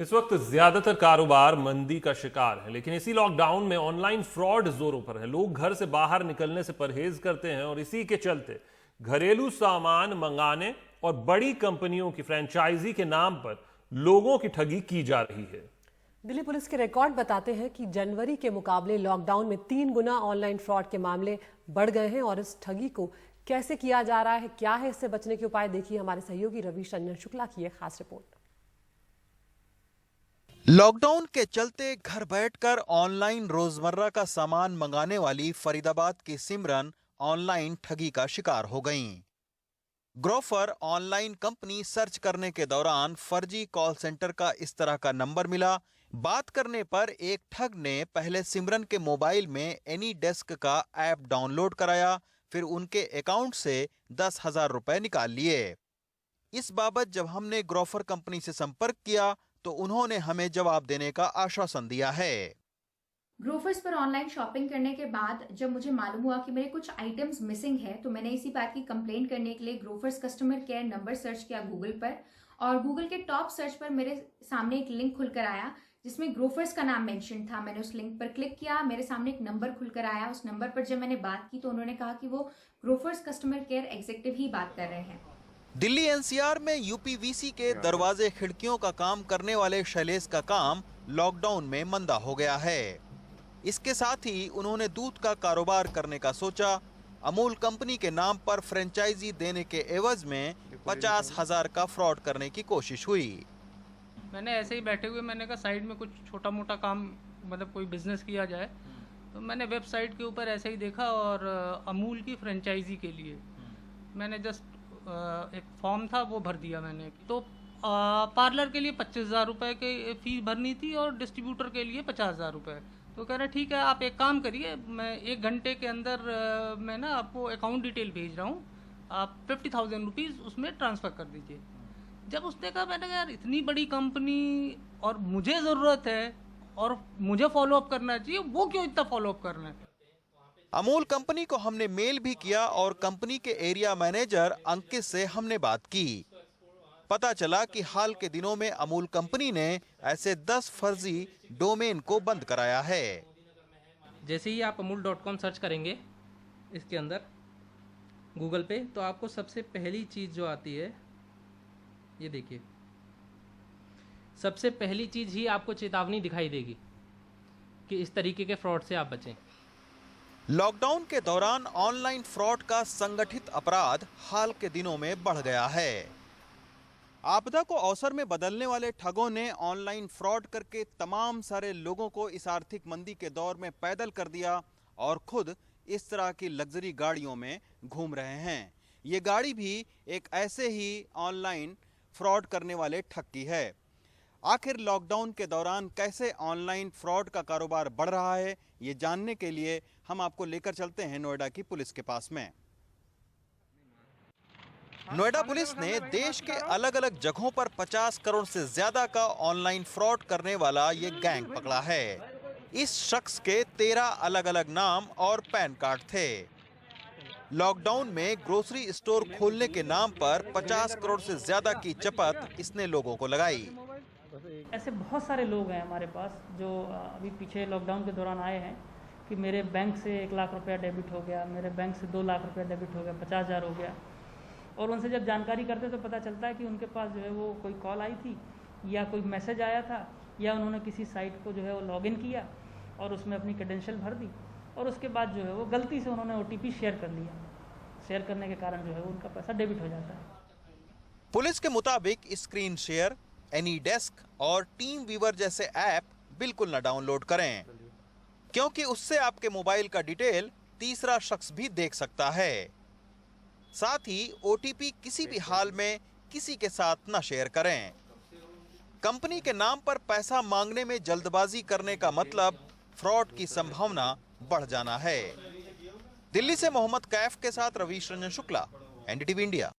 इस वक्त ज्यादातर कारोबार मंदी का शिकार है, लेकिन इसी लॉकडाउन में ऑनलाइन फ्रॉड जोरों पर है। लोग घर से बाहर निकलने से परहेज करते हैं और इसी के चलते घरेलू सामान मंगाने और बड़ी कंपनियों की फ्रेंचाइजी के नाम पर लोगों की ठगी की जा रही है। दिल्ली पुलिस के रिकॉर्ड बताते हैं कि जनवरी के मुकाबले लॉकडाउन में 3 गुना ऑनलाइन फ्रॉड के मामले बढ़ गए हैं। और इस ठगी को कैसे किया जा रहा है, क्या है इससे बचने के उपाय, देखिए हमारे सहयोगी रवीश रंजन शुक्ला की एक खास रिपोर्ट। लॉकडाउन के चलते घर बैठकर ऑनलाइन रोजमर्रा का सामान मंगाने वाली फरीदाबाद की सिमरन ऑनलाइन ठगी का शिकार हो गईं। ग्रोफर ऑनलाइन कंपनी सर्च करने के दौरान फर्जी कॉल सेंटर का इस तरह का नंबर मिला। बात करने पर एक ठग ने पहले सिमरन के मोबाइल में एनी डेस्क का ऐप डाउनलोड कराया, फिर उनके अकाउंट से 10,000 रुपए निकाल लिए। इस बाबत जब हमने ग्रोफर कंपनी से संपर्क किया तो उन्होंने हमें जवाब देने का आश्वासन दिया है। ग्रोफर्स पर ऑनलाइन शॉपिंग करने के बाद जब मुझे मालूम हुआ कि मेरे कुछ आइटम्स मिसिंग है, तो मैंने इसी बात की कंप्लेंट करने के लिए Grofers customer care number search किया गूगल पर, और गूगल के टॉप सर्च पर मेरे सामने एक लिंक खुलकर आया जिसमें ग्रोफर्स का नाम मेंशन था। मैंने उस लिंक पर क्लिक किया, मेरे सामने एक नंबर खुलकर आया। उस नंबर पर जब मैंने बात की तो उन्होंने कहा कि वो ग्रोफर्स कस्टमर केयर एग्जीक्यूटिव ही बात कर रहे हैं। दिल्ली एनसीआर में यूपीवीसी के दरवाजे खिड़कियों का काम करने वाले शैलेश का काम लॉकडाउन में मंदा हो गया है। इसके साथ ही उन्होंने दूध का कारोबार करने का सोचा। अमूल कंपनी के नाम पर फ्रेंचाइजी देने के एवज में 50,000 का फ्रॉड करने की कोशिश हुई। मैंने ऐसे ही बैठे हुए मैंने कहा साइड में कुछ छोटा मोटा काम, मतलब कोई बिजनेस किया जाए, तो मैंने वेबसाइट के ऊपर ऐसे ही देखा और अमूल की फ्रेंचाइजी के लिए मैंने जस्ट एक फॉर्म था वो भर दिया मैंने। तो पार्लर के लिए 25,000 रुपये की फीस भरनी थी और डिस्ट्रीब्यूटर के लिए 50,000 रुपये। तो कह रहे ठीक है, आप एक काम करिए, मैं 1 घंटे के अंदर मैं ना आपको अकाउंट डिटेल भेज रहा हूँ, आप 50,000 रुपीज़ उसमें ट्रांसफ़र कर दीजिए। जब उसने कहा, मैंने कहा यार इतनी बड़ी कंपनी और मुझे ज़रूरत है और मुझे फॉलोअप करना चाहिए, वो क्यों इतना फॉलोअप करना है। अमूल कंपनी को हमने मेल भी किया और कंपनी के एरिया मैनेजर अंकित से हमने बात की। पता चला कि हाल के दिनों में अमूल कंपनी ने ऐसे 10 फर्जी डोमेन को बंद कराया है। जैसे ही आप amul.com सर्च करेंगे इसके अंदर गूगल पे, तो आपको सबसे पहली चीज़ जो आती है, ये देखिए, सबसे पहली चीज़ ही आपको चेतावनी दिखाई देगी कि इस तरीके के फ्रॉड से आप बचें। लॉकडाउन के दौरान ऑनलाइन फ्रॉड का संगठित अपराध हाल के दिनों में बढ़ गया है। आपदा को अवसर में बदलने वाले ठगों ने ऑनलाइन फ्रॉड करके तमाम सारे लोगों को इस आर्थिक मंदी के दौर में पैदल कर दिया और खुद इस तरह की लग्जरी गाड़ियों में घूम रहे हैं। ये गाड़ी भी एक ऐसे ही ऑनलाइन फ्रॉड करने वाले ठग की है। आखिर लॉकडाउन के दौरान कैसे ऑनलाइन फ्रॉड का कारोबार बढ़ रहा है, ये जानने के लिए हम आपको लेकर चलते हैं नोएडा की पुलिस के पास में। नोएडा पुलिस ने देश के अलग अलग जगहों पर 50 करोड़ से ज्यादा का ऑनलाइन फ्रॉड करने वाला ये गैंग पकड़ा है। इस शख्स के 13 अलग अलग नाम और पैन कार्ड थे। लॉकडाउन में ग्रोसरी स्टोर खोलने के नाम पर 50 करोड़ से ज्यादा की चपत इसने लोगों को लगाई। ऐसे बहुत सारे लोग हैं हमारे पास जो अभी पीछे लॉकडाउन के दौरान आए हैं कि मेरे बैंक से 1 लाख रुपया डेबिट हो गया, मेरे बैंक से 2 लाख रुपया डेबिट हो गया, 50,000 हो गया। और उनसे जब जानकारी करते तो पता चलता है कि उनके पास जो है वो कोई कॉल आई थी या कोई मैसेज आया था या उन्होंने किसी साइट को जो है वो लॉगिन किया और उसमें अपनी क्रेडेंशियल भर दी और उसके बाद जो है वो गलती से उन्होंने OTP शेयर कर लिया। शेयर करने के कारण जो है उनका पैसा डेबिट हो जाता है। पुलिस के मुताबिक स्क्रीन शेयर, एनी डेस्क और टीम वीवर जैसे ऐप बिल्कुल न डाउनलोड करें, क्योंकि उससे आपके मोबाइल का डिटेल तीसरा शख्स भी देख सकता है। साथ ही OTP किसी भी हाल में किसी के साथ न शेयर करें। कंपनी के नाम पर पैसा मांगने में जल्दबाजी करने का मतलब फ्रॉड की संभावना बढ़ जाना है। दिल्ली से मोहम्मद कैफ के साथ रवीश रंजन शुक्ला, NDTV इंडिया।